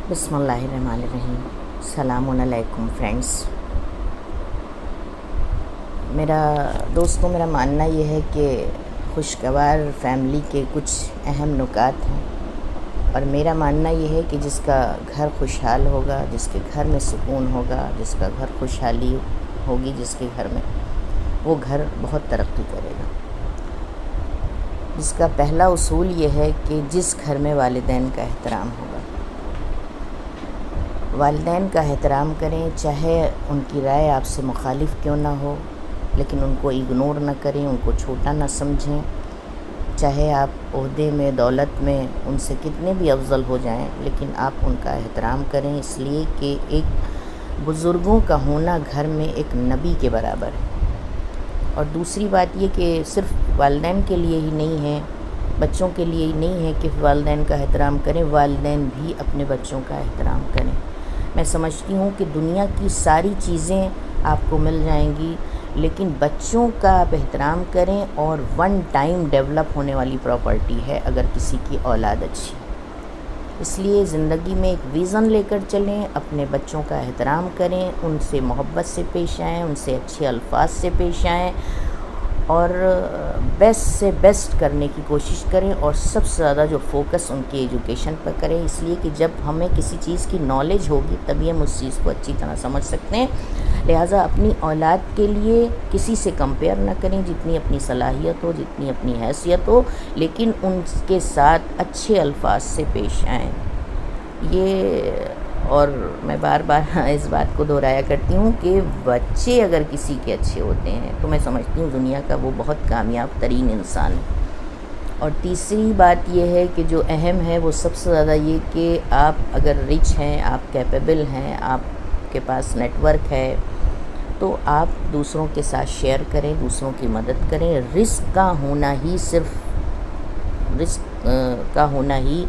بسم اللہ الرحمن الرحیم۔ السلام علیکم فرینڈس۔ میرا ماننا یہ ہے کہ خوشگوار فیملی کے کچھ اہم نکات ہیں، اور میرا ماننا یہ ہے کہ جس کا گھر خوشحال ہوگا، جس کے گھر میں سکون ہوگا، جس کا گھر خوشحالی ہوگی، جس کے گھر میں، وہ گھر بہت ترقی کرے گا۔ جس کا پہلا اصول یہ ہے کہ جس گھر میں والدین کا احترام ہوگا، والدین کا احترام کریں، چاہے ان کی رائے آپ سے مخالف کیوں نہ ہو، لیکن ان کو اگنور نہ کریں، ان کو چھوٹا نہ سمجھیں، چاہے آپ عہدے میں، دولت میں ان سے کتنے بھی افضل ہو جائیں، لیکن آپ ان کا احترام کریں، اس لیے کہ ایک بزرگوں کا ہونا گھر میں ایک نبی کے برابر ہے۔ اور دوسری بات یہ کہ صرف والدین کے لیے ہی نہیں ہے، بچوں کے لیے ہی نہیں ہے کہ والدین کا احترام کریں، والدین بھی اپنے بچوں کا احترام کریں۔ میں سمجھتی ہوں کہ دنیا کی ساری چیزیں آپ کو مل جائیں گی، لیکن بچوں کا آپ احترام کریں، اور ون ٹائم ڈیولپ ہونے والی پراپرٹی ہے اگر کسی کی اولاد اچھی۔ اس لیے زندگی میں ایک ویژن لے کر چلیں، اپنے بچوں کا احترام کریں، ان سے محبت سے پیش آئیں، ان سے اچھے الفاظ سے پیش آئیں، اور بیسٹ سے بیسٹ کرنے کی کوشش کریں، اور سب سے زیادہ جو فوکس ان کی ایجوکیشن پر کریں، اس لیے کہ جب ہمیں کسی چیز کی نالج ہوگی تبھی ہم اس چیز کو اچھی طرح سمجھ سکتے ہیں۔ لہٰذا اپنی اولاد کے لیے کسی سے کمپیئر نہ کریں، جتنی اپنی صلاحیت ہو، جتنی اپنی حیثیت ہو، لیکن ان کے ساتھ اچھے الفاظ سے پیش آئیں۔ اور میں بار بار اس بات کو دہرایا کرتی ہوں کہ بچے اگر کسی کے اچھے ہوتے ہیں تو میں سمجھتی ہوں دنیا کا وہ بہت کامیاب ترین انسان ہے۔ اور تیسری بات یہ ہے کہ جو اہم ہے وہ سب سے زیادہ یہ کہ آپ اگر رچ ہیں، آپ کیپیبل ہیں، آپ کے پاس نیٹ ورک ہے، تو آپ دوسروں کے ساتھ شیئر کریں، دوسروں کی مدد کریں۔ رزق کا ہونا ہی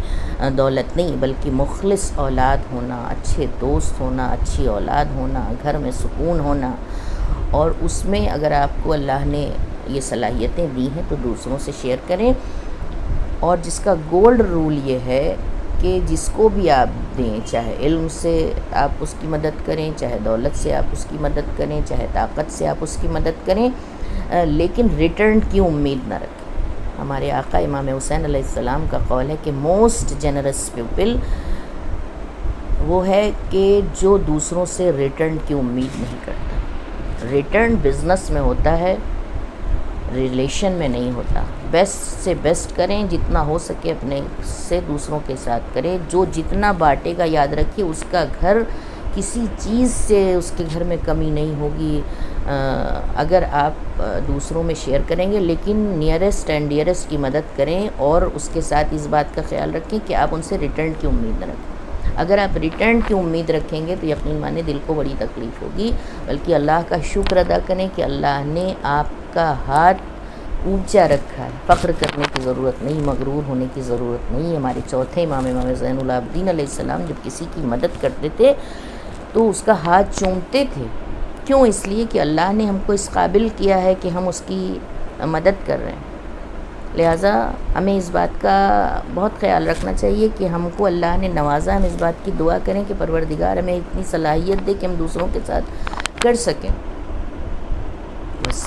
دولت نہیں، بلکہ مخلص اولاد ہونا، اچھے دوست ہونا، اچھی اولاد ہونا، گھر میں سکون ہونا، اور اس میں اگر آپ کو اللہ نے یہ صلاحیتیں دی ہیں تو دوسروں سے شیئر کریں۔ اور جس کا گولڈ رول یہ ہے کہ جس کو بھی آپ دیں، چاہے علم سے آپ اس کی مدد کریں، چاہے دولت سے آپ اس کی مدد کریں، چاہے طاقت سے آپ اس کی مدد کریں، لیکن ریٹرن کی امید نہ رکھیں۔ ہمارے آقا امام حسین علیہ السلام کا قول ہے کہ موسٹ جنرس پیپل وہ ہے کہ جو دوسروں سے ریٹرن کی امید نہیں کرتا۔ ریٹرن بزنس میں ہوتا ہے، ریلیشن میں نہیں ہوتا۔ بیسٹ سے بیسٹ کریں، جتنا ہو سکے اپنے سے دوسروں کے ساتھ کریں۔ جو جتنا بانٹے گا، یاد رکھیے اس کا گھر کسی چیز سے اس کے گھر میں کمی نہیں ہوگی اگر آپ دوسروں میں شیئر کریں گے، لیکن نیئرسٹ اینڈ ڈیئرسٹ کی مدد کریں، اور اس کے ساتھ اس بات کا خیال رکھیں کہ آپ ان سے ریٹرن کی امید نہ رکھیں۔ اگر آپ ریٹرن کی امید رکھیں گے تو یقین مانیں دل کو بڑی تکلیف ہوگی، بلکہ اللہ کا شکر ادا کریں کہ اللہ نے آپ کا ہاتھ اونچا رکھا ہے۔ فخر کرنے کی ضرورت نہیں، مغرور ہونے کی ضرورت نہیں۔ ہمارے چوتھے امام زین العابدین علیہ السلام جب کسی کی مدد کرتے تھے تو اس کا ہاتھ چومتے تھے۔ کیوں؟ اس لیے کہ اللہ نے ہم کو اس قابل کیا ہے کہ ہم اس کی مدد کر رہے ہیں۔ لہٰذا ہمیں اس بات کا بہت خیال رکھنا چاہیے کہ ہم کو اللہ نے نوازا، ہم اس بات کی دعا کریں کہ پروردگار ہمیں اتنی صلاحیت دے کہ ہم دوسروں کے ساتھ کر سکیں۔ بس۔